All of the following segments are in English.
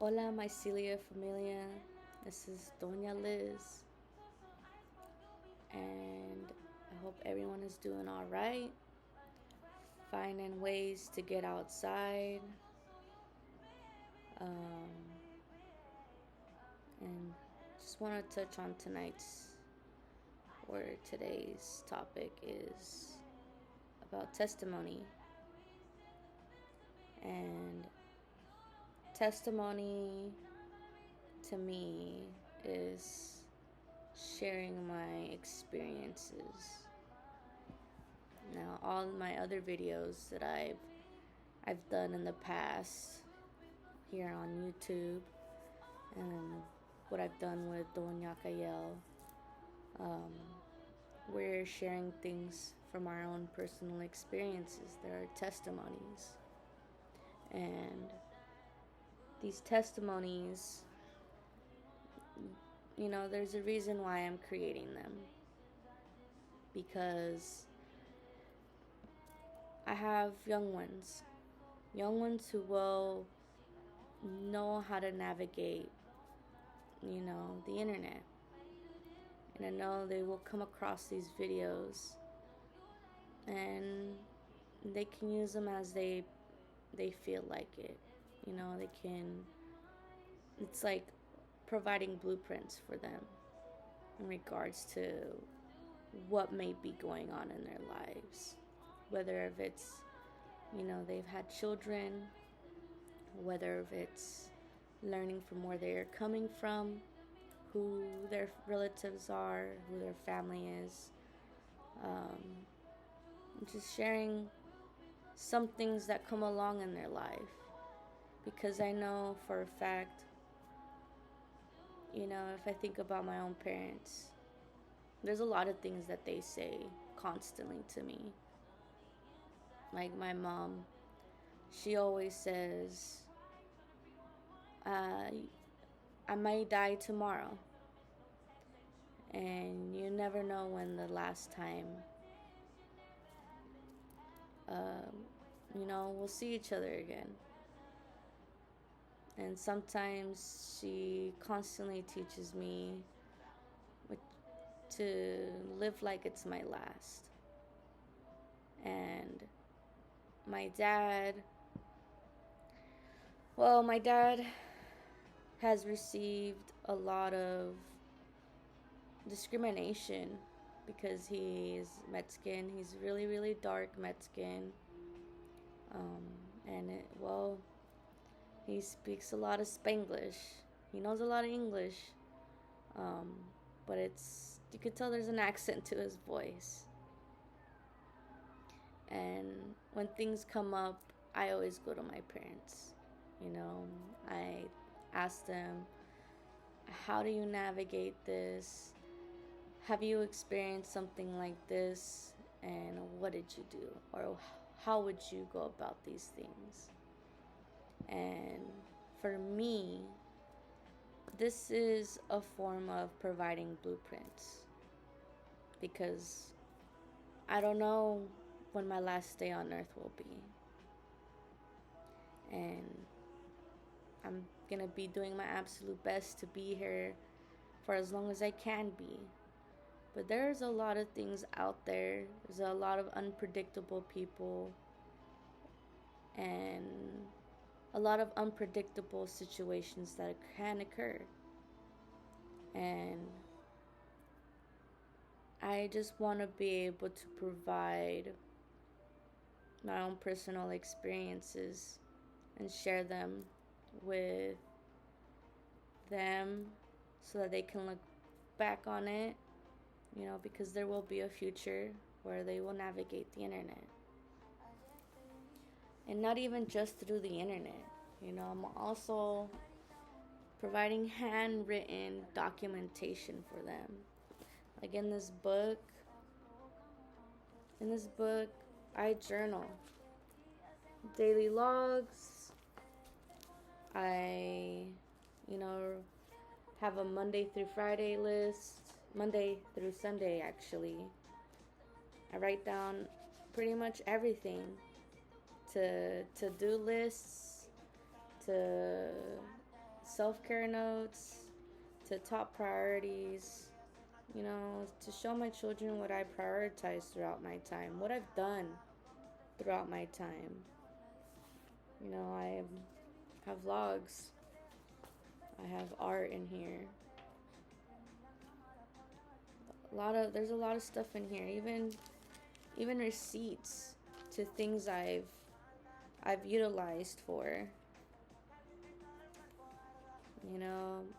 Hola, Mycelia Familia. This is Doña Liz, and I hope everyone is doing all right, finding ways to get outside, um, and just want to touch on today's topic is about testimony. And testimony to me is sharing my experiences. Now, all my other videos that I've done in the past here on YouTube, and what I've done with Doña Cayel, um, we're sharing things from our own personal experiences. There are testimonies, and these testimonies, there's a reason why I'm creating them, because I have young ones who will know how to navigate, the internet. And I know they will come across these videos and they can use them as they feel like it. They can, it's like providing blueprints for them in regards to what may be going on in their lives. Whether if it's, they've had children, whether if it's learning from where they're coming from, who their relatives are, who their family is, just sharing some things that come along in their life. Because I know for a fact, if I think about my own parents, there's a lot of things that they say constantly to me. Like my mom, she always says, I might die tomorrow. And you never know when the last time, we'll see each other again. And sometimes she constantly teaches me to live like it's my last. And my dad, my dad has received a lot of discrimination because he's Mexican. He's really, really dark Mexican. And he speaks a lot of Spanglish. He knows a lot of English. But you could tell there's an accent to his voice. And when things come up, I always go to my parents. I ask them, how do you navigate this? Have you experienced something like this? And what did you do? Or how would you go about these things? And for me, this is a form of providing blueprints, because I don't know when my last day on earth will be. And I'm gonna be doing my absolute best to be here for as long as I can be. But there's a lot of things out there. There's a lot of unpredictable people and a lot of unpredictable situations that can occur. And I just want to be able to provide my own personal experiences and share them with them so that they can look back on it, because there will be a future where they will navigate the internet. And not even just through the internet. I'm also providing handwritten documentation for them. Like in this book, I journal daily logs. I, have a Monday through Friday list, Monday through Sunday actually. I write down pretty much everything, to do lists, to self-care notes to top priorities, to show my children what I prioritize throughout my time, what I've done throughout my time. I have vlogs, I have art in here. There's a lot of stuff in here, even receipts to things I've utilized for.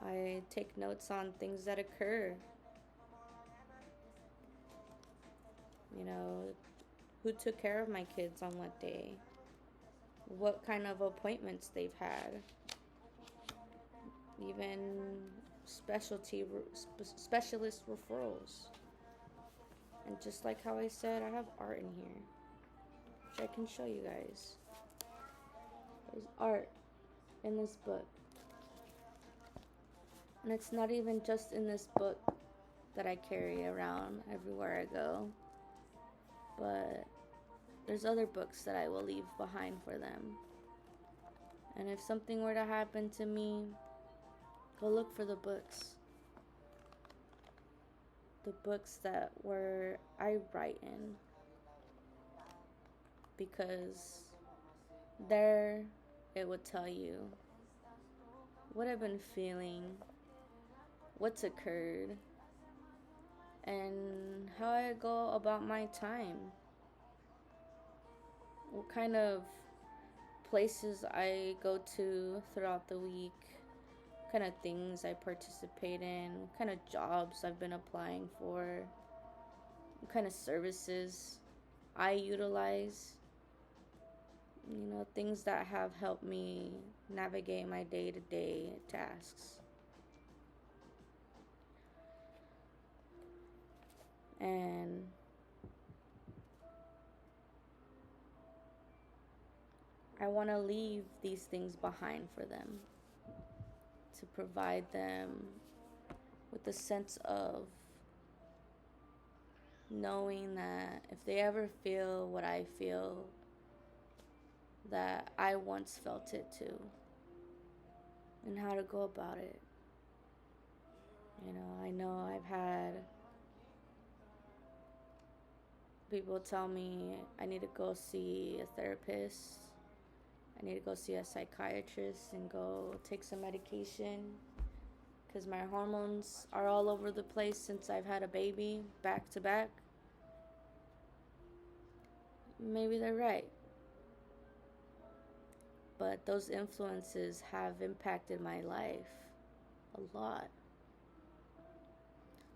I take notes on things that occur. Who took care of my kids on what day, what kind of appointments they've had, even specialist referrals. And just like how I said, I have art in here, which I can show you guys. There's art in this book. And it's not even just in this book that I carry around everywhere I go, but there's other books that I will leave behind for them. And if something were to happen to me, go look for the books. The books that were I write in. Because there it would tell you what I've been feeling, what's occurred, and how I go about my time. What kind of places I go to throughout the week, what kind of things I participate in, what kind of jobs I've been applying for, what kind of services I utilize. Things that have helped me navigate my day-to-day tasks. And I want to leave these things behind for them, to provide them with a sense of knowing that if they ever feel what I feel, that I once felt it too, and how to go about it. I know I've had people tell me I need to go see a therapist, I need to go see a psychiatrist and go take some medication because my hormones are all over the place since I've had a baby back to back. Maybe they're right. But those influences have impacted my life a lot.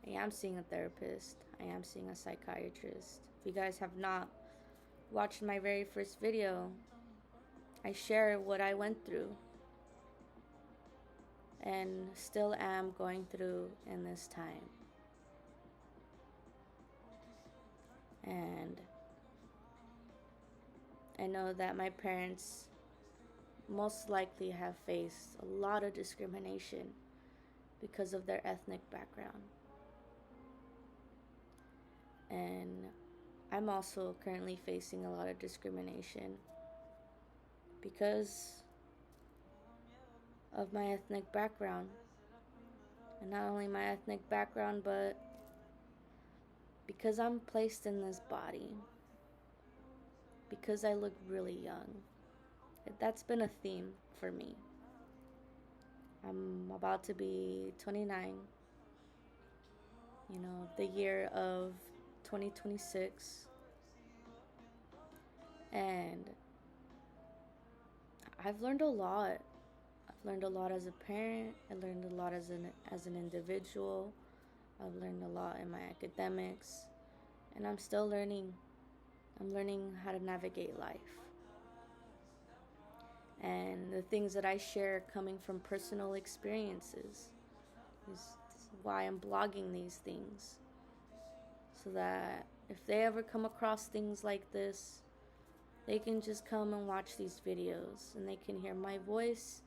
I am seeing a therapist. I am seeing a psychiatrist. If you guys have not watched my very first video, I share what I went through and still am going through in this time. And I know that my parents most likely have faced a lot of discrimination because of their ethnic background. And I'm also currently facing a lot of discrimination because of my ethnic background. And not only my ethnic background, but because I'm placed in this body, because I look really young. That's been a theme for me. I'm about to be 29, the year of 2026. And I've learned a lot. I've learned a lot as a parent. I learned a lot as an individual. I've learned a lot in my academics. And I'm still learning. I'm learning how to navigate life. And the things that I share coming from personal experiences is why I'm blogging these things. So that if they ever come across things like this, they can just come and watch these videos and they can hear my voice.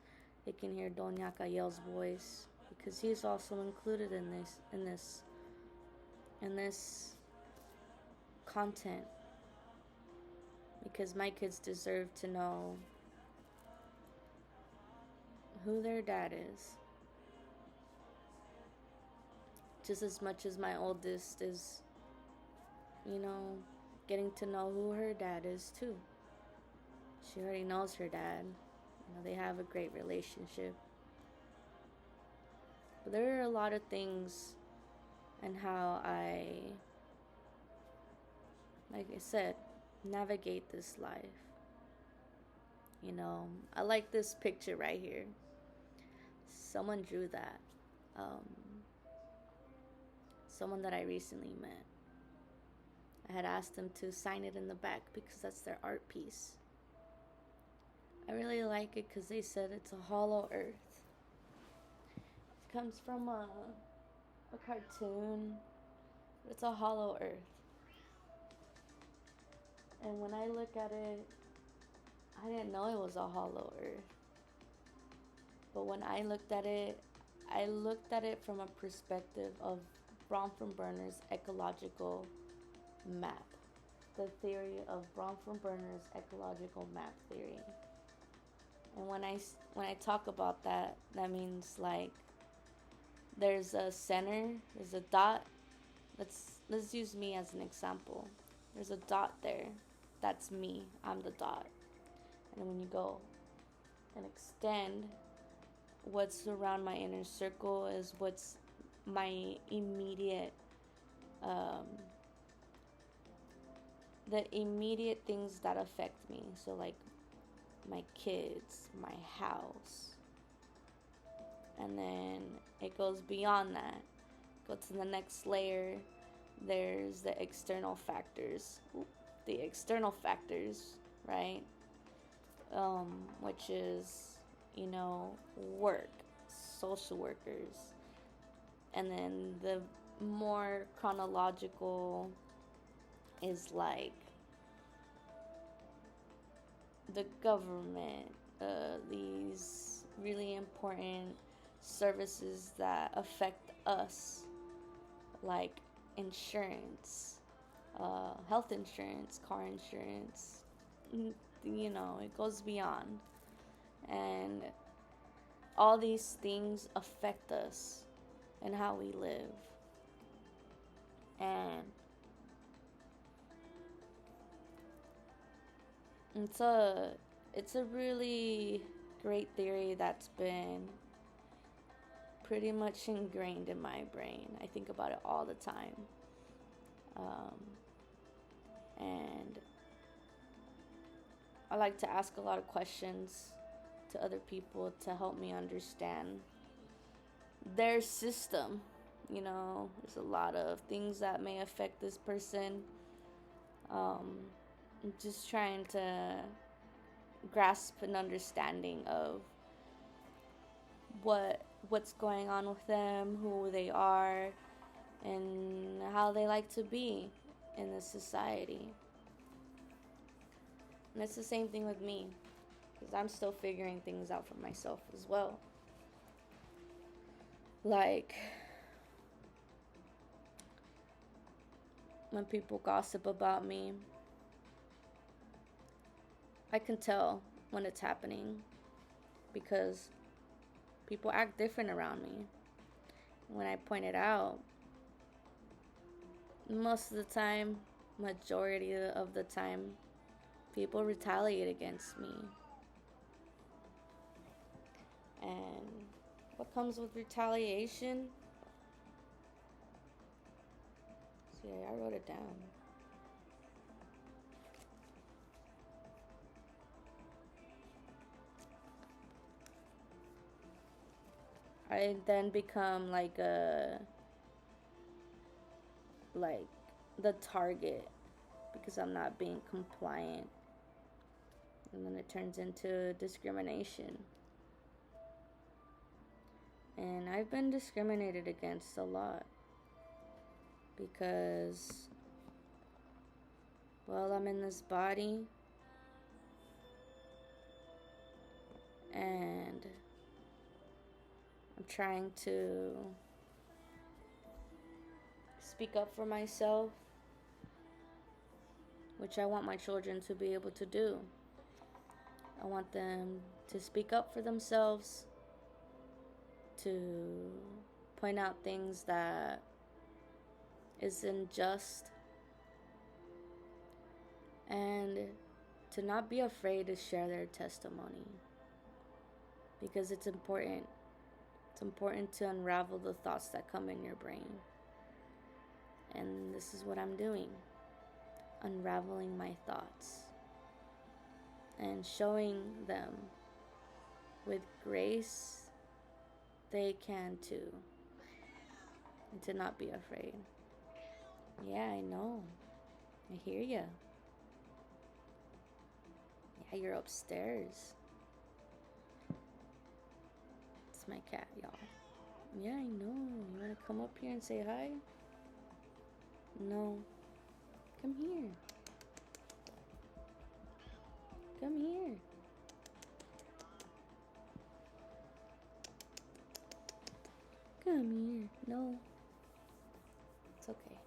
They can hear Doña Cayel's voice, because he's also included in this content. Because my kids deserve to know who their dad is. Just as much as my oldest is, you know, getting to know who her dad is too. She already knows her dad. You know, they have a great relationship. But there are a lot of things and how like I said, navigate this life. You know, I like this picture right here. Someone drew that. Um, Someone that I recently met. I had asked them to sign it in the back because that's their art piece. I really like it because they said it's a hollow earth. It comes from a cartoon. It's a hollow earth. And when I look at it, I didn't know it was a hollow earth. But when I looked at it from a perspective of Bronfenbrenner's ecological map. The theory of Bronfenbrenner's ecological map theory. And when I talk about that, that means like there's a center, there's a dot. Let's use me as an example. There's a dot there. That's me. I'm the dot. And then when you go and extend, what's around my inner circle is what's my immediate the immediate things that affect me. So like my kids, my house. And then it goes beyond that. Go to the next layer. There's the external factors. The external factors, right? Which is, you know, work, social workers. And then the more chronological is like the government, these really important services that affect us, like insurance, health insurance, car insurance, you know, it goes beyond. And all these things affect us and how we live. And it's a really great theory that's been pretty much ingrained in my brain. I think about it all the time. And I like to ask a lot of questions to other people to help me understand their system. You know, there's a lot of things that may affect this person. I'm just trying to grasp an understanding of what's going on with them, who they are, and how they like to be in this society. And it's the same thing with me, because I'm still figuring things out for myself as well. Like, when people gossip about me, I can tell when it's happening because people act different around me. When I point it out, most of the time, majority of the time, people retaliate against me. And what comes with retaliation? See, I wrote it down. I then become like the target because I'm not being compliant. And then it turns into discrimination. And I've been discriminated against a lot because, well, I'm in this body and I'm trying to speak up for myself, which I want my children to be able to do. I want them to speak up for themselves to point out things that is unjust, and to not be afraid to share their testimony, because it's important. It's important to unravel the thoughts that come in your brain. And this is what I'm doing, unraveling my thoughts and showing them with grace they can too, and to not be afraid. Yeah, I know. I hear ya. Yeah, you're upstairs. It's my cat, y'all. Yeah, I know. You want to come up here and say hi? No. Come here. Come here. Come here. No. It's okay.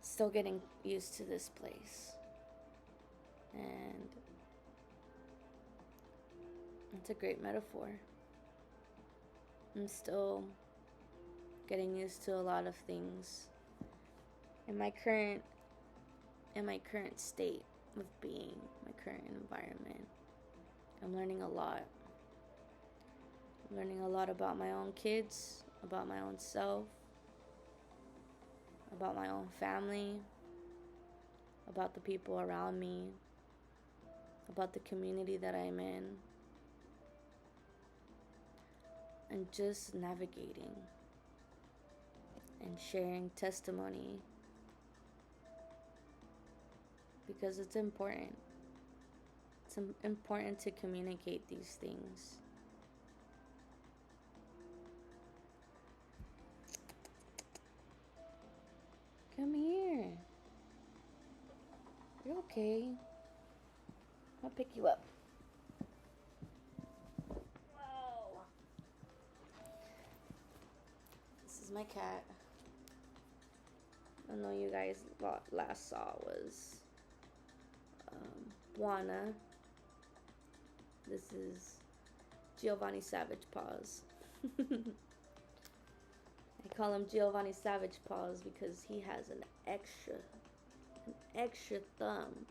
Still getting used to this place. And it's a great metaphor. I'm still getting used to a lot of things in my current state of being, my current environment. I'm learning a lot. I'm learning a lot about my own kids, about my own self, about my own family, about the people around me, about the community that I'm in, and just navigating and sharing testimony, because it's important. It's important to communicate these things. Come here. You're okay. I'll pick you up. Whoa. This is my cat. I know you guys last saw was Buana. This is Giovanni Savage Paws. I call him Giovanni Savage Paws because he has an extra thumb.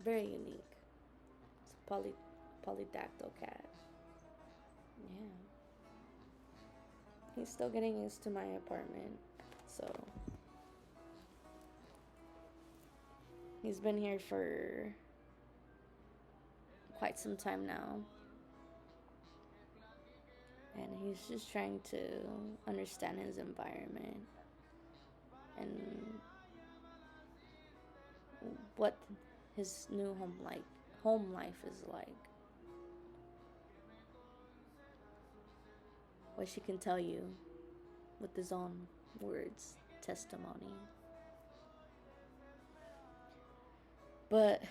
Very unique. It's a polydactyl cat. Yeah. He's still getting used to my apartment, so he's been here for quite some time now. And he's just trying to understand his environment and what his new home life is like. What she can tell you with his own words, testimony. But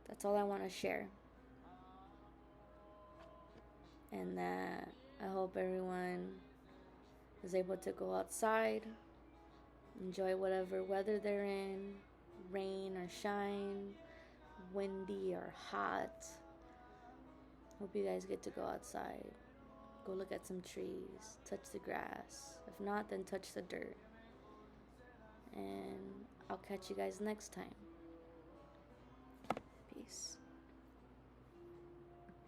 that's all I want to share. And that I hope everyone is able to go outside, enjoy whatever weather they're in, rain or shine, windy or hot. Hope you guys get to go outside, go look at some trees, touch the grass. If not, then touch the dirt. And I'll catch you guys next time.